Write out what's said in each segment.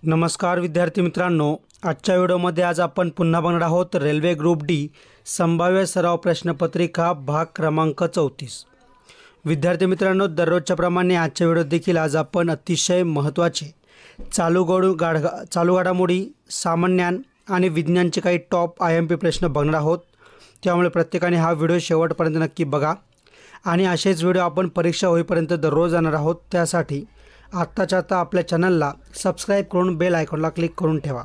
नमस्कार विद्यार्थी मित्रांनो, आजच्या व्हिडिओमध्ये आज आपण पुन्हा बघणार आहोत रेल्वे ग्रुप डी संभाव्य सराव प्रश्नपत्रिका भाग क्रमांक 34। विद्यार्थी मित्रांनो, दररोजच्या प्रमाणे आजच्या व्हिडिओत देखील आज आपण अतिशय महत्त्वाचे चालू घडामोडी, सामान्य ज्ञान आणि विज्ञानचे काही टॉप IMP प्रश्न बघणार आहोत। त्यामुळे प्रत्येकाने हा व्हिडिओ शेवटपर्यंत नक्की बघा आणि असेच व्हिडिओ आपण परीक्षा होईपर्यंत दररोज आणणार आहोत। त्यासाठी आत्ताच्या आत्ता आपल्या चॅनलला सबस्क्राइब करून बेल आयकॉनला क्लिक करून ठेवा।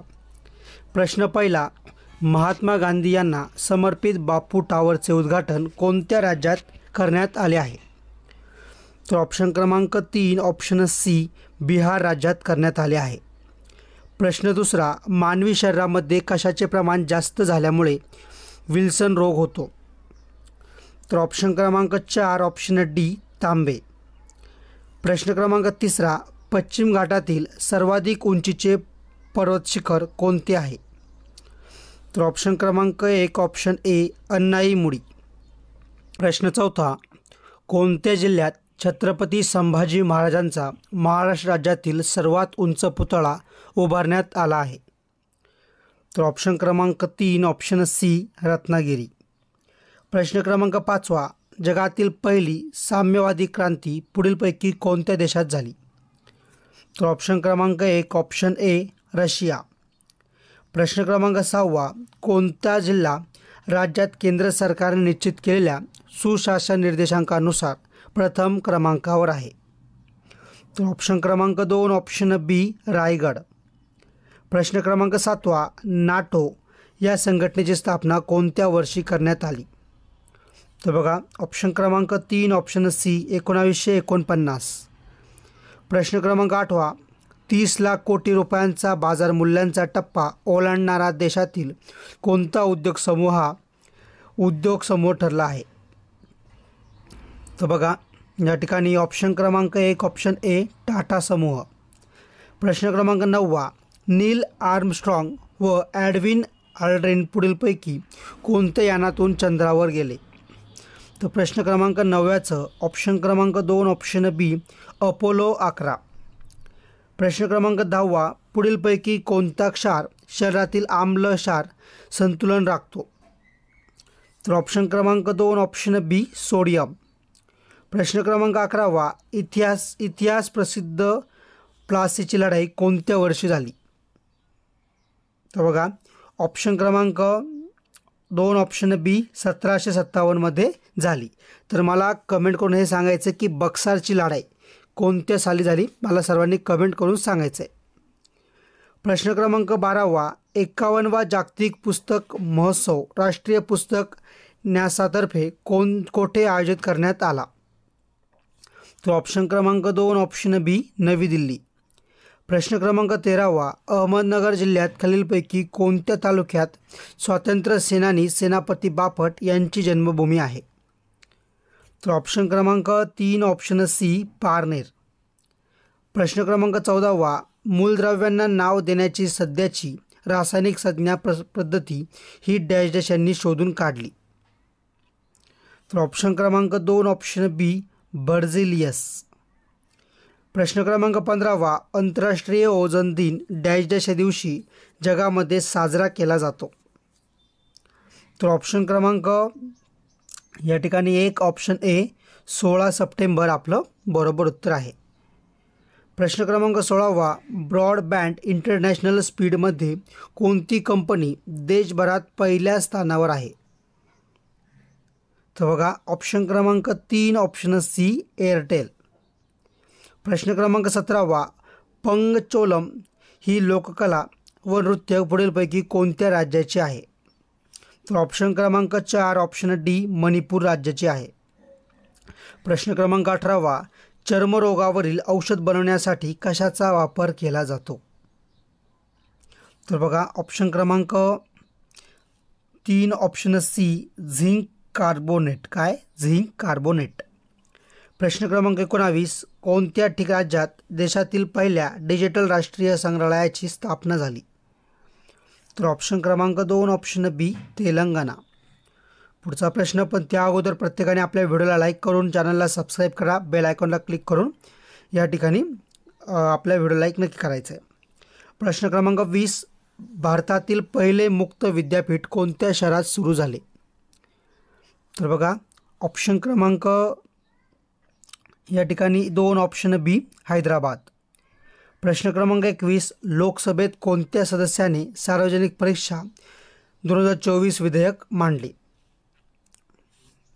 प्रश्न पहिला, महात्मा गांधी यांना समर्पित बापू टावरचे उद्घाटन कोणत्या राज्यात करण्यात आले आहे? तर ऑप्शन क्रमांक 3 ऑप्शन सी बिहार राज्यात करण्यात आले आहे। प्रश्न दुसरा, मानवी शरीरामध्ये कशाचे प्रमाण जास्त झाल्यामुळे विल्सन रोग होतो? तर ऑप्शन क्रमांक 4 ऑप्शन डी तांबे। प्रश्न क्रमांक तिसरा, पश्चिम घाटातील सर्वाधिक उंचीचे पर्वत शिखर कोणते आहे? तर ऑप्शन क्रमांक 1 ऑप्शन ए अन्नाईमुडी। प्रश्न चौथा, कोणत्या जिल्ह्यात छत्रपती संभाजी महाराजांचा महाराष्ट्र राज्यातील सर्वात उंच पुतळा उभारण्यात आला आहे? तर ऑप्शन क्रमांक 3 ऑप्शन सी रत्नागिरी। प्रश्न क्रमांक 5, जगातील पहिली साम्यवादी क्रांती पुढीलपैकी कोणत्या देशात झाली? तर ऑप्शन क्रमांक 1 ऑप्शन ए रशिया। प्रश्न क्रमांक 6, कोणता जिल्हा राज्यात केंद्र सरकारने निश्चित केलेल्या सुशासन निर्देशांकानुसार प्रथम क्रमांकावर आहे? तर ऑप्शन क्रमांक 2 ऑप्शन बी रायगड। प्रश्न क्रमांक 7, नाटो या संघटनेची स्थापना कोणत्या वर्षी करण्यात आली? तर बघा, ऑप्शन क्रमांक 3 ऑप्शन सी 1949। प्रश्न क्रमांक 8, 30 लाख कोटी रुपयांचा बाजार मूल्यांचा टप्पा ओलांडणारा देशातील कोणता उद्योग समूह ठरला आहे? तर बघा, या ठिकाणी ऑप्शन क्रमांक 1 ऑप्शन ए टाटा समूह। प्रश्न क्रमांक 9, नील आर्मस्ट्रॉंग व एडविन ऑल्ड्रिन पुढीलपैकी कोणत्या यानातून चंद्रावर गेले? तर प्रश्न क्रमांक 9 ऑप्शन क्रमांक 2 ऑप्शन बी अपोलो 11। प्रश्न क्रमांक 10, पुढीलपैकी कोणता क्षार शरीरातील आम्ल क्षार संतुलन राखतो? तर ऑप्शन क्रमांक 2 ऑप्शन बी सोडियम। प्रश्न क्रमांक 11, इतिहास प्रसिद्ध प्लासीची लढाई कोणत्या वर्षी झाली? तर बघा, ऑप्शन क्रमांक 2 ऑप्शन बी 1757 मध्ये झाली। तर मला कमेंट करून हे सांगायचं की बक्सारची लढाई कोणत्या साली झाली, मला सर्वांनी कमेंट करून सांगायचं आहे। प्रश्न क्रमांक 12, 51वा जागतिक पुस्तक महोत्सव राष्ट्रीय पुस्तक न्यासातर्फे कोठे आयोजित करण्यात आला? तर ऑप्शन क्रमांक 2 ऑप्शन बी नवी दिल्ली। प्रश्न क्रमांक 13, अहमदनगर जिल्ह्यात खालीलपैकी कोणत्या तालुक्यात स्वातंत्र्य सेनानी सेनापती बापट यांची जन्मभूमी आहे? तर ऑप्शन क्रमांक 3 ऑप्शन सी पारनेर। प्रश्न क्रमांक 14, मूलद्रव्यांना नाव देण्याची सध्याची रासायनिक संज्ञा पद्धती ही डॅश डॅश यांनी शोधून काढली? तर ऑप्शन क्रमांक 2 ऑप्शन बी बर्झिलियस। प्रश्न क्रमांक 15, आंतरराष्ट्रीय ओझोन दिन डॅश डॅश या दिवशी जगामध्ये साजरा केला जातो? तर ऑप्शन क्रमांक या ठिकाणी 1 ऑप्शन ए 16 सप्टेंबर आपलं बरोबर उत्तर आहे। प्रश्न क्रमांक 16, ब्रॉडबँड इंटरनॅशनल स्पीडमध्ये कोणती कंपनी देशभरात पहिल्या स्थानावर आहे? तर बघा, ऑप्शन क्रमांक 3 ऑप्शन सी एअरटेल। प्रश्न क्रमांक 17, पंगचोलम ही लोककला व नृत्य पुढीलपैकी कोणत्या राज्याची आहे? तर ऑप्शन क्रमांक 4 ऑप्शन डी मणिपूर राज्याची आहे। प्रश्न क्रमांक 18, चर्मरोगावरील औषध बनवण्यासाठी कशाचा वापर केला जातो? तर बघा, ऑप्शन क्रमांक 3 ऑप्शन सी झिंक कार्बोनेट। प्रश्न क्रमांक 19, कोणत्या राज्यात देशातील पहिल्या डिजिटल राष्ट्रीय संग्रहालयाची स्थापना झाली? तर ऑप्शन क्रमांक 2 ऑप्शन बी तेलंगणा। पुढचा प्रश्न, पण त्या अगोदर प्रत्येकाने आपल्या व्हिडिओला लाईक करून चॅनलला सबस्क्राईब करा, बेल आयकॉनला क्लिक करून या ठिकाणी आपल्या व्हिडिओ लाईक नक्की करायचं आहे। प्रश्न क्रमांक 20, भारतातील पहिले मुक्त विद्यापीठ कोणत्या शहरात सुरू झाले? तर बघा ऑप्शन क्रमांक या ठिकाणी 2 ऑप्शन बी हैदराबाद. प्रश्न क्रमांक 21, लोकसभेत कोणत्या सदस्याने सार्वजनिक परीक्षा 2024 विधेयक मांडले?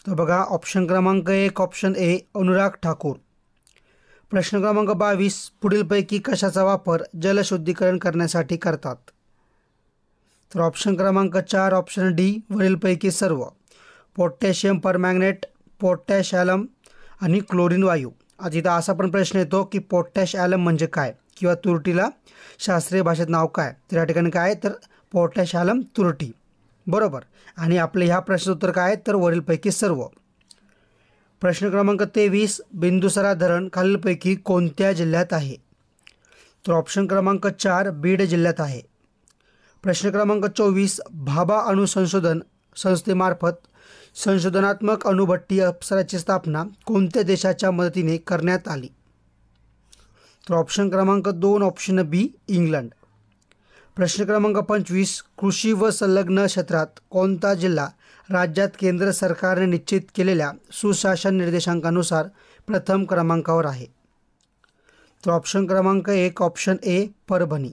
तर बघा ऑप्शन क्रमांक 1 ऑप्शन ए अनुराग ठाकूर. प्रश्न क्रमांक 22, पुढीलपैकी कशाचा वापर जलशुद्धीकरण करण्यासाठी करतात? तर ऑप्शन क्रमांक 4 ऑप्शन डी वरीलपैकी सर्व. पोटॅशियम परमॅंगनेट, पोटॅश ॲलम आणि क्लोरीन वायू. आता इथं असा पण प्रश्न येतो की पोटॅश ॲलम म्हणजे काय किंवा तुरटीला शास्त्रीय भाषेत नाव काय? तर या ठिकाणी काय तर पोटॅश ॲलम तुरटी, बरोबर. आणि आपले ह्या प्रश्नाचं उत्तर काय तर वरीलपैकी सर्व. प्रश्न क्रमांक 23, बिंदुसरा धरण खालीलपैकी कोणत्या जिल्ह्यात आहे? तर ऑप्शन क्रमांक 4 बीड जिल्ह्यात आहे. प्रश्न क्रमांक 24, भाभा अणुसंशोधन संस्थेमार्फत संशोधनात्मक अणुभट्टी अप्सराची स्थापना कोणत्या देशाच्या मदतीने करण्यात आली? तर ऑप्शन क्रमांक 2 ऑप्शन बी इंग्लंड. प्रश्न क्रमांक 25, कृषी व संलग्न क्षेत्रात कोणता जिल्हा राज्यात केंद्र सरकारने निश्चित केलेल्या सुशासन निर्देशांकानुसार प्रथम क्रमांकावर आहे? तर ऑप्शन क्रमांक 1 ऑप्शन ए परभणी.